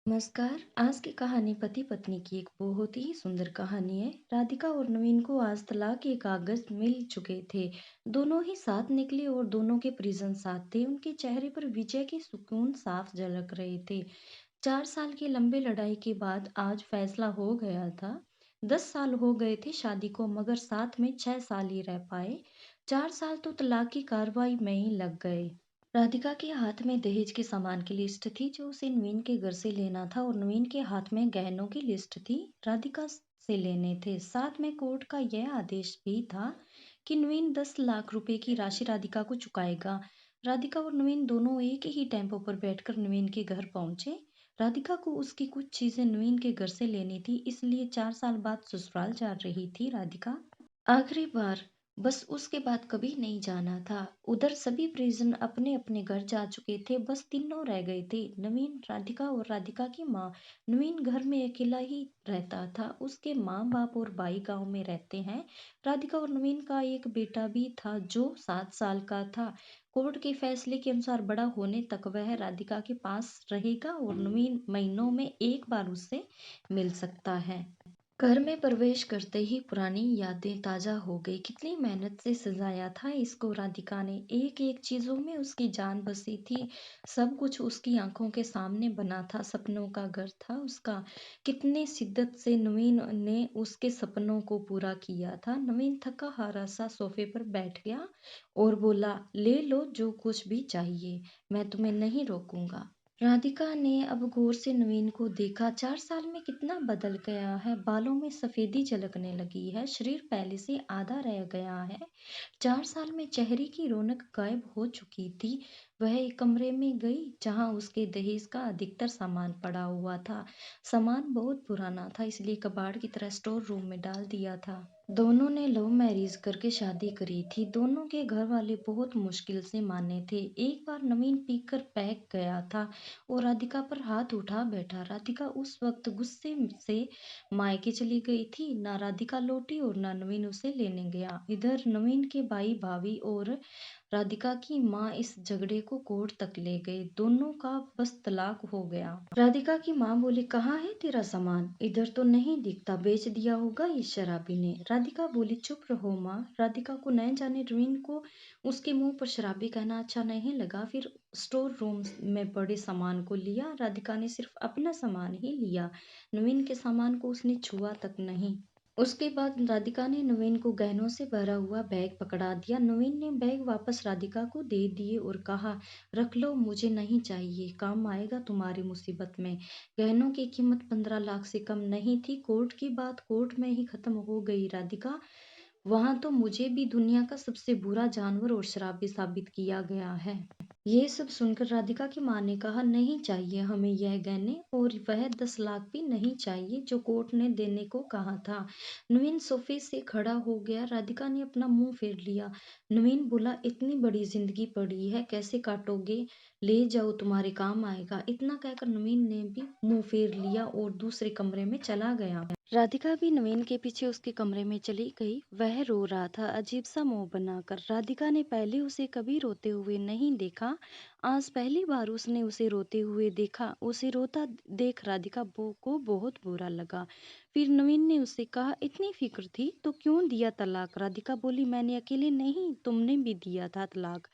नमस्कार। आज की कहानी पति पत्नी की एक बहुत ही सुंदर कहानी है। राधिका और नवीन को आज तलाक के कागज मिल चुके थे। दोनों ही साथ निकले और दोनों के परिजन साथ थे। उनके चेहरे पर विजय के सुकून साफ झलक रहे थे। 4 साल की लंबी लड़ाई के बाद आज फैसला हो गया था। 10 साल हो गए थे शादी को, मगर साथ में 6 साल ही रह पाए। 4 साल तो तलाक की कार्रवाई में ही लग गए। राधिका के हाथ में दहेज के सामान की लिस्ट थी जो उसे नवीन के घर से लेना था, और नवीन के हाथ में गहनों की लिस्ट थी राधिका से लेने थे। साथ में कोर्ट का यह आदेश भी था कि नवीन 10 लाख रुपए की राशि राधिका को चुकाएगा। राधिका और नवीन दोनों एक ही टेम्पो पर बैठकर नवीन के घर पहुंचे। राधिका को उसकी कुछ चीजें नवीन के घर से लेनी थी, इसलिए 4 साल बाद ससुराल जा रही थी राधिका। आखिरी बार, बस उसके बाद कभी नहीं जाना था। उधर सभी परिजन अपने अपने घर जा चुके थे, बस तीनों रह गए थे, नवीन, राधिका और राधिका की माँ। नवीन घर में अकेला ही रहता था। उसके माँ बाप और भाई गांव में रहते हैं। राधिका और नवीन का एक बेटा भी था जो 7 साल का था। कोर्ट के फैसले के अनुसार बड़ा होने तक वह राधिका के पास रहेगा और नवीन महीनों में एक बार उससे मिल सकता है। घर में प्रवेश करते ही पुरानी यादें ताजा हो गई। कितनी मेहनत से सजाया था इसको राधिका ने। एक एक चीजों में उसकी जान बसी थी। सब कुछ उसकी आंखों के सामने बना था। सपनों का घर था उसका। कितने शिद्दत से नवीन ने उसके सपनों को पूरा किया था। नवीन थका हारा सा सोफे पर बैठ गया और बोला, ले लो जो कुछ भी चाहिए, मैं तुम्हें नहीं रोकूंगा। राधिका ने अब गौर से नवीन को देखा। 4 साल में कितना बदल गया है। बालों में सफेदी झलकने लगी है, शरीर पहले से आधा रह गया है। 4 साल में चेहरे की रौनक गायब हो चुकी थी। वह एक कमरे में गई जहां उसके दहेज का अधिकतर सामान पड़ा हुआ था। सामान बहुत पुराना था, इसलिए कबाड़ की तरह स्टोर रूम में डाल दिया था। दोनों ने लव मैरिज करके शादी करी थी। दोनों के घर वाले बहुत मुश्किल से माने थे। एक बार नवीन पीकर बहक गया था और राधिका पर हाथ उठा बैठा। राधिका उस वक्त गुस्से से मायके चली गई थी। ना राधिका लौटी और ना नवीन उसे लेने गया। इधर नवीन के भाई भाभी और राधिका की माँ इस झगड़े को कोर्ट तक ले गए। दोनों का बस तलाक हो गया। राधिका की माँ बोली, कहाँ है तेरा सामान? इधर तो नहीं दिखता, बेच दिया होगा इस शराबी ने। राधिका बोली, चुप रहो माँ। राधिका को न जाने नवीन को उसके मुंह पर शराबी कहना अच्छा नहीं लगा। फिर स्टोर रूम में पड़े सामान को लिया। राधिका ने सिर्फ अपना सामान ही लिया। नवीन के सामान को उसने छुआ तक नहीं। उसके बाद राधिका ने नवीन को गहनों से भरा हुआ बैग पकड़ा दिया। नवीन ने बैग वापस राधिका को दे दिए और कहा, रख लो, मुझे नहीं चाहिए, काम आएगा तुम्हारी मुसीबत में। गहनों की कीमत 15 लाख से कम नहीं थी। कोर्ट की बात कोर्ट में ही खत्म हो गई राधिका। वहां तो मुझे भी दुनिया का सबसे बुरा जानवर और शराबी साबित किया गया है। ये सब सुनकर राधिका की माँ ने कहा, नहीं चाहिए हमें यह गहने, और वह 10 लाख भी नहीं चाहिए जो कोर्ट ने देने को कहा था। नवीन सोफे से खड़ा हो गया। राधिका ने अपना मुंह फेर लिया। नवीन बोला, इतनी बड़ी जिंदगी पड़ी है, कैसे काटोगे? ले जाओ, तुम्हारे काम आएगा। इतना कहकर नवीन ने भी मुंह फेर लिया और दूसरे कमरे में चला गया। राधिका भी नवीन के पीछे उसके कमरे में चली गई। वह रो रहा था, अजीब सा मुंह बनाकर। राधिका ने पहले उसे कभी रोते हुए नहीं देखा। आज पहली बार उसने उसे रोते हुए देखा। उसे रोता देख राधिका को बहुत बुरा लगा। फिर नवीन ने उससे कहा, इतनी फिक्र थी तो क्यों दिया तलाक? राधिका बोली, मैंने अकेले नहीं, तुमने भी दिया था तलाक।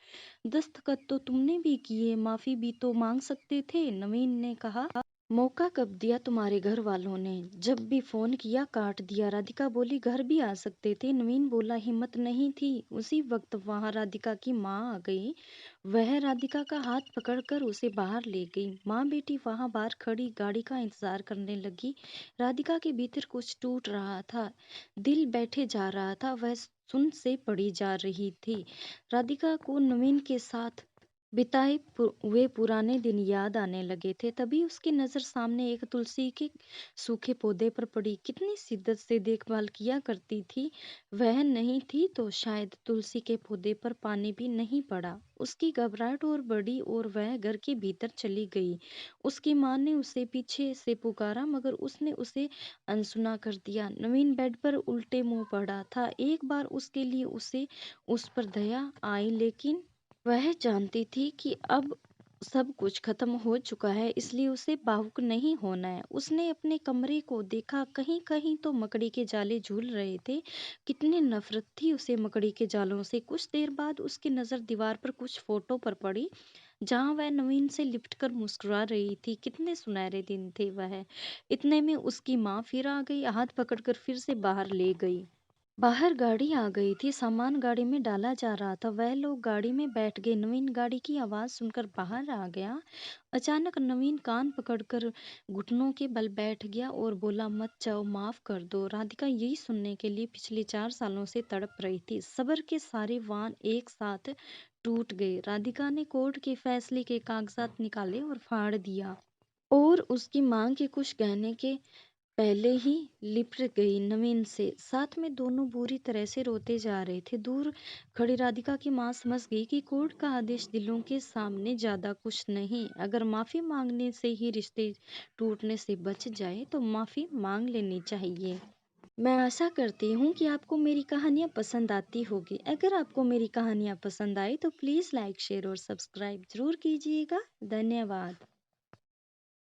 दस्तखत तो तुमने भी किए, माफी भी तो मांग सकते थे। नवीन ने कहा, मौका कब दिया तुम्हारे घर वालों ने? जब भी फोन किया काट दिया। राधिका बोली, घर भी आ सकते थे। नवीन बोला, हिम्मत नहीं थी। उसी वक्त वहां राधिका की माँ आ गई। वह राधिका का हाथ पकड़कर उसे बाहर ले गई। माँ बेटी वहां बाहर खड़ी गाड़ी का इंतजार करने लगी। राधिका के भीतर कुछ टूट रहा था, दिल बैठे जा रहा था, वह सुन से पड़ी जा रही थी। राधिका को नवीन के साथ बिताए हुए पुराने दिन याद आने लगे थे। तभी उसकी नजर सामने एक तुलसी के सूखे पौधे पर पड़ी। कितनी शिद्दत से देखभाल किया करती थी। वह नहीं थी तो शायद तुलसी के पौधे पर पानी भी नहीं पड़ा। उसकी घबराहट और बढ़ी और वह घर के भीतर चली गई। उसकी माँ ने उसे पीछे से पुकारा, मगर उसने उसे अनसुना कर दिया। नवीन बेड पर उल्टे मुंह पड़ा था। एक बार उसके लिए उसे उस पर दया आई, लेकिन वह जानती थी कि अब सब कुछ खत्म हो चुका है, इसलिए उसे भावुक नहीं होना है। उसने अपने कमरे को देखा, कहीं-कहीं तो मकड़ी के जाले झूल रहे थे। कितनी नफ़रत थी उसे मकड़ी के जालों से। कुछ देर बाद उसकी नज़र दीवार पर कुछ फ़ोटो पर पड़ी, जहाँ वह नवीन से लिपटकर मुस्कुरा रही थी। कितने सुनहरे दिन थे वह। इतने में उसकी माँ फिर आ गई, हाथ पकड़कर फिर से बाहर ले गई। बाहर गाड़ी आ गई थी, सामान गाड़ी में डाला जा रहा था। वह लोग गाड़ी में बैठ गए। नवीन गाड़ी की आवाज़ सुनकर बाहर आ गया। अचानक नवीन कान पकड़कर घुटनों के बल बैठ गया और बोला, मत जाओ, माफ़ कर दो। राधिका यही सुनने के लिए पिछले 4 सालों से तड़प रही थी। सब्र के सारे वाण एक साथ टूट गए। राधिका ने कोर्ट के फैसले के कागजात निकाले और फाड़ दिया, और उसकी मांग के कुछ गहने के पहले ही लिपट गई नवीन से। साथ में दोनों बुरी तरह से रोते जा रहे थे। दूर खड़ी राधिका की माँ समझ गई कि कोर्ट का आदेश दिलों के सामने ज्यादा कुछ नहीं। अगर माफी मांगने से ही रिश्ते टूटने से बच जाए तो माफी मांग लेनी चाहिए। मैं आशा करती हूँ कि आपको मेरी कहानियाँ पसंद आती होगी। अगर आपको मेरी कहानियाँ पसंद आई तो प्लीज़ लाइक, शेयर और सब्सक्राइब जरूर कीजिएगा। धन्यवाद।